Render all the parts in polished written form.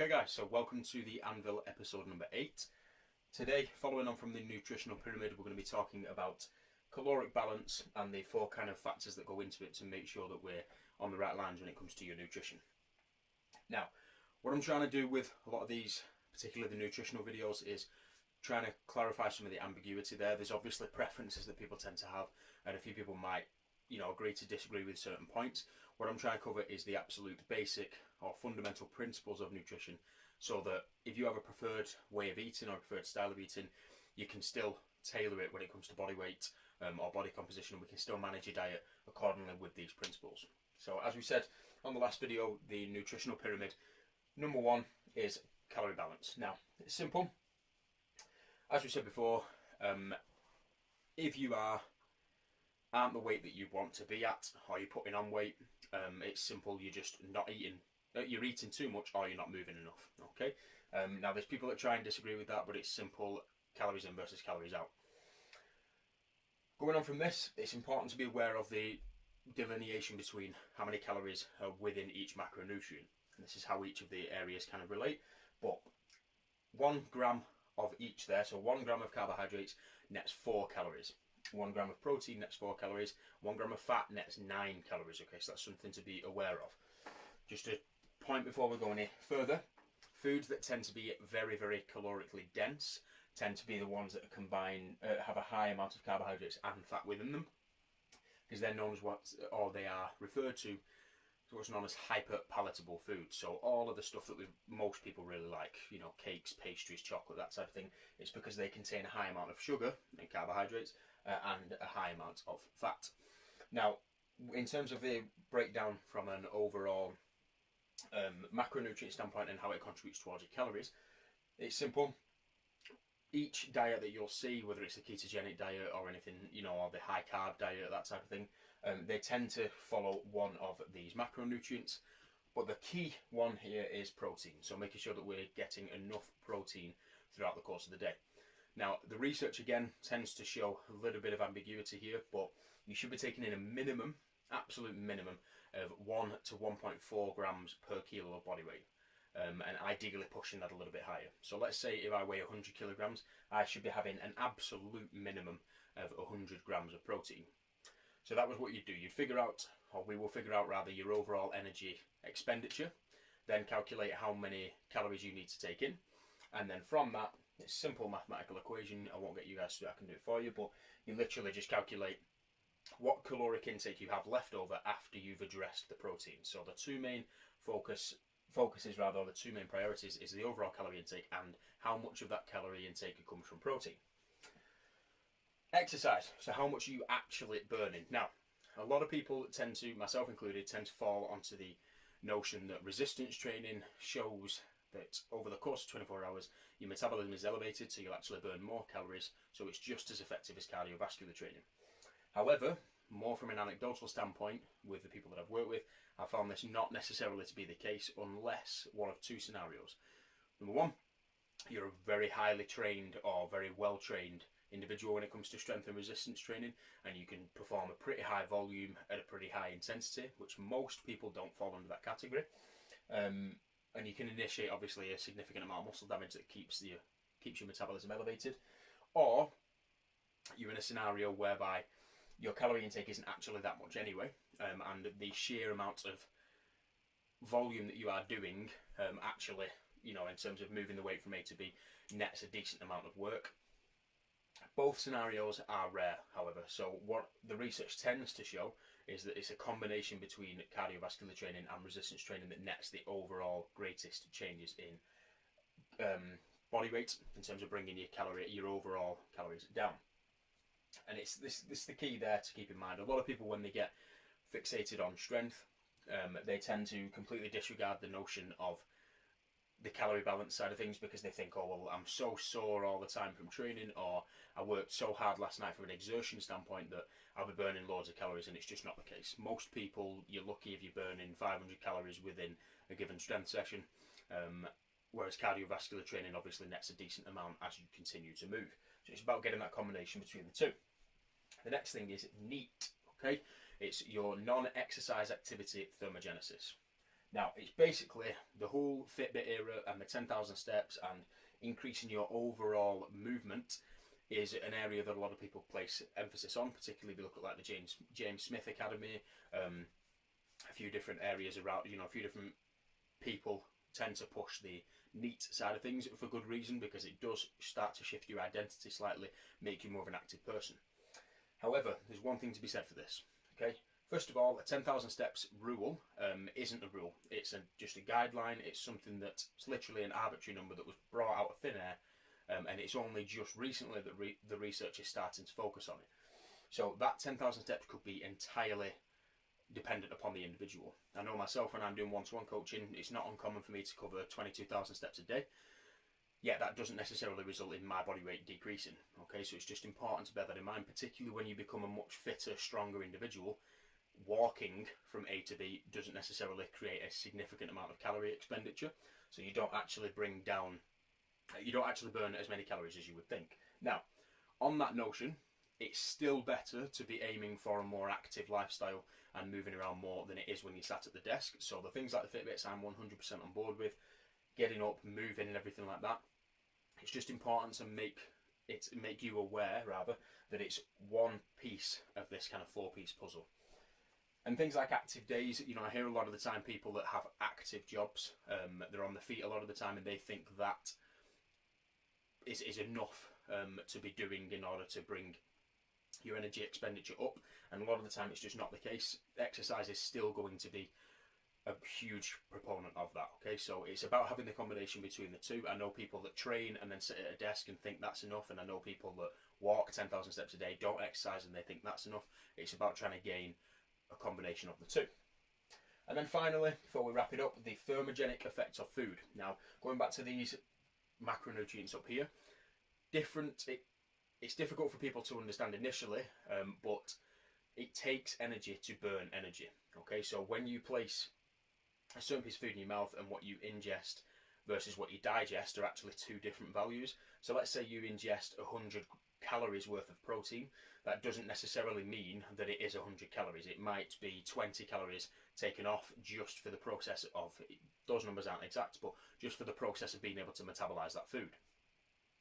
Okay guys, so welcome to the Anvil episode number 8. Today, following on from the nutritional pyramid, we're going to be talking about caloric balance and the 4 kind of factors that go into it to make sure that we're on the right lines when it comes to your nutrition. Now, what I'm trying to do with a lot of these, particularly the nutritional videos, is trying to clarify some of the ambiguity there. There's obviously preferences that people tend to have, and a few people might, agree to disagree with certain points. What I'm trying to cover is the absolute basic or fundamental principles of nutrition, so that if you have a preferred way of eating or a preferred style of eating, you can still tailor it when it comes to body weight or body composition, and we can still manage your diet accordingly with these principles. So as we said on the last video, the nutritional pyramid, number 1 is calorie balance. Now, it's simple. As we said before, if you aren't the weight that you want to be at, or you're putting on weight, it's simple. You're just not eating. You're eating too much, or you're not moving enough. Okay. Now there's people that try and disagree with that, but it's simple: calories in versus calories out. Going on from this, it's important to be aware of the delineation between how many calories are within each macronutrient. And this is how each of the areas kind of relate. But 1 gram of each there, so 1 gram of carbohydrates nets 4 calories. 1 gram of protein nets 4 calories. 1 gram of fat nets 9 calories. Okay, so that's something to be aware of. Just a point before we go any further: foods that tend to be very, very calorically dense tend to be the ones that have a high amount of carbohydrates and fat within them, because they're known as they are referred to what's known as hyper palatable foods. So all of the stuff that most people really like, cakes, pastries, chocolate, that type of thing, it's because they contain a high amount of sugar and carbohydrates and a high amount of fat. Now, in terms of the breakdown from an overall macronutrient standpoint and how it contributes towards your calories, it's simple. Each diet that you'll see, whether it's a ketogenic diet or anything, or the high carb diet, that type of thing, they tend to follow one of these macronutrients. But the key one here is protein. So making sure that we're getting enough protein throughout the course of the day. Now, the research again tends to show a little bit of ambiguity here, but you should be taking in a minimum, absolute minimum, of 1 to 1.4 grams per kilo of body weight. And ideally pushing that a little bit higher. So let's say if I weigh 100 kilograms, I should be having an absolute minimum of 100 grams of protein. So that was what you'd do. You'd figure out, or we will figure out rather, your overall energy expenditure, then calculate how many calories you need to take in, and then from that, it's a simple mathematical equation. I won't get you guys to do it, I can do it for you, but you literally just calculate what caloric intake you have left over after you've addressed the protein. So the two main the 2 main priorities is the overall calorie intake and how much of that calorie intake comes from protein. Exercise, so how much are you actually burning? Now, a lot of people tend to, myself included, tend to fall onto the notion that resistance training shows that over the course of 24 hours, your metabolism is elevated, so you'll actually burn more calories, so it's just as effective as cardiovascular training. However, more from an anecdotal standpoint, with the people that I've worked with, I found this not necessarily to be the case unless one of 2 scenarios. Number 1, you're a very highly trained or very well trained individual when it comes to strength and resistance training, and you can perform a pretty high volume at a pretty high intensity, which most people don't fall under that category. And you can initiate obviously a significant amount of muscle damage that keeps your metabolism elevated. Or you're in a scenario whereby your calorie intake isn't actually that much anyway, and the sheer amount of volume that you are doing actually, in terms of moving the weight from A to B, nets a decent amount of work. Both scenarios are rare, however, so what the research tends to show is that it's a combination between cardiovascular training and resistance training that nets the overall greatest changes in body weight in terms of bringing your overall calories down. And it's this the key there to keep in mind. A lot of people, when they get fixated on strength, they tend to completely disregard the notion of the calorie balance side of things, because they think, oh well, I'm so sore all the time from training, or I worked so hard last night from an exertion standpoint that I'll be burning loads of calories, and it's just not the case. Most people, you're lucky if you're burning 500 calories within a given strength session, whereas cardiovascular training obviously nets a decent amount as you continue to move. So it's about getting that combination between the 2. The next thing is NEAT, okay? It's your non-exercise activity thermogenesis. Now, it's basically the whole Fitbit era and the 10,000 steps and increasing your overall movement is an area that a lot of people place emphasis on, particularly if you look at like the James Smith Academy, a few different areas around, a few different people tend to push the neat side of things for good reason, because it does start to shift your identity slightly, make you more of an active person. However, there's one thing to be said for this, okay? First of all, a 10,000 steps rule isn't a rule. It's just a guideline. It's something that's literally an arbitrary number that was brought out of thin air, and it's only just recently that the research is starting to focus on it. So that 10,000 steps could be entirely dependent upon the individual. I know myself, when I'm doing one-to-one coaching, it's not uncommon for me to cover 22,000 steps a day. Yet that doesn't necessarily result in my body weight decreasing. Okay, so it's just important to bear that in mind, particularly when you become a much fitter, stronger individual. Walking from A to B doesn't necessarily create a significant amount of calorie expenditure, so you don't actually burn as many calories as you would think. Now, on that notion, it's still better to be aiming for a more active lifestyle and moving around more than it is when you sat at the desk. So the things like the Fitbits, I'm 100% on board with. Getting up, moving and everything like that. It's just important to make you aware, rather, that it's one piece of this kind of four-piece puzzle. And things like active days, I hear a lot of the time people that have active jobs, they're on their feet a lot of the time, and they think that is enough to be doing in order to bring your energy expenditure up. And a lot of the time it's just not the case. Exercise is still going to be a huge proponent of that. Okay, so it's about having the combination between the two. I know people that train and then sit at a desk and think that's enough, and I know people that walk 10,000 steps a day, don't exercise, and they think that's enough. It's about trying to gain a combination of the two. And then finally, before we wrap it up, the thermogenic effects of food. Now, going back to these macronutrients up here, it's difficult for people to understand initially, but it takes energy to burn energy. Okay, so when you place a certain piece of food in your mouth and what you ingest versus what you digest are actually two different values. So let's say you ingest 100 calories worth of protein. That doesn't necessarily mean that it is 100 calories. It might be 20 calories taken off just for the process of, those numbers aren't exact, but just for the process of being able to metabolize that food.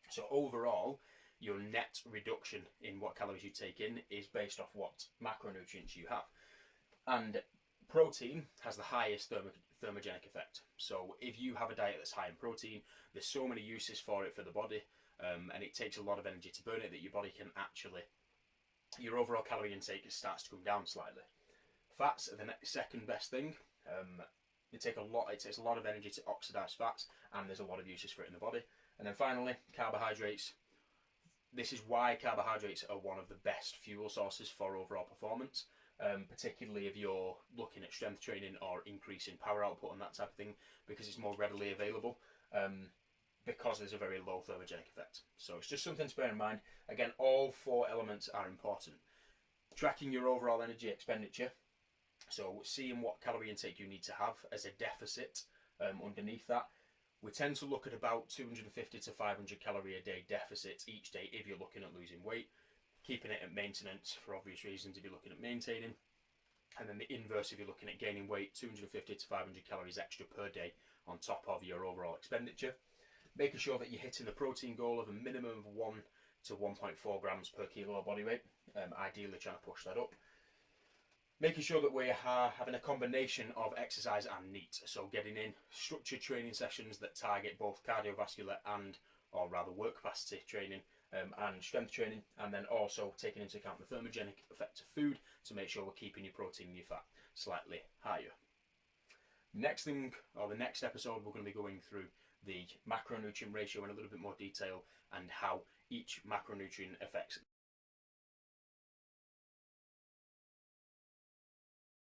So overall, your net reduction in what calories you take in is based off what macronutrients you have. And protein has the highest thermogenic effect. So if you have a diet that's high in protein, there's so many uses for it for the body, and it takes a lot of energy to burn it, that your body can actually, your overall calorie intake starts to come down slightly. Fats are the second best thing. It takes a lot of energy to oxidize fats, and there's a lot of uses for it in the body. And then finally, carbohydrates. This is why carbohydrates are one of the best fuel sources for overall performance, particularly if you're looking at strength training or increasing power output and that type of thing, because it's more readily available, because there's a very low thermogenic effect. So it's just something to bear in mind. Again, all four elements are important. Tracking your overall energy expenditure, so seeing what calorie intake you need to have as a deficit underneath that. We tend to look at about 250 to 500 calorie a day deficit each day if you're looking at losing weight. Keeping it at maintenance for obvious reasons if you're looking at maintaining. And then the inverse if you're looking at gaining weight, 250 to 500 calories extra per day on top of your overall expenditure. Making sure that you're hitting the protein goal of a minimum of 1 to 1.4 grams per kilo of body weight. Ideally trying to push that up. Making sure that we are having a combination of exercise and NEAT. So getting in structured training sessions that target both cardiovascular and, or rather work capacity training and strength training. And then also taking into account the thermogenic effect of food to make sure we're keeping your protein and your fat slightly higher. Next thing, or the next episode, we're going to be going through the macronutrient ratio in a little bit more detail and how each macronutrient affects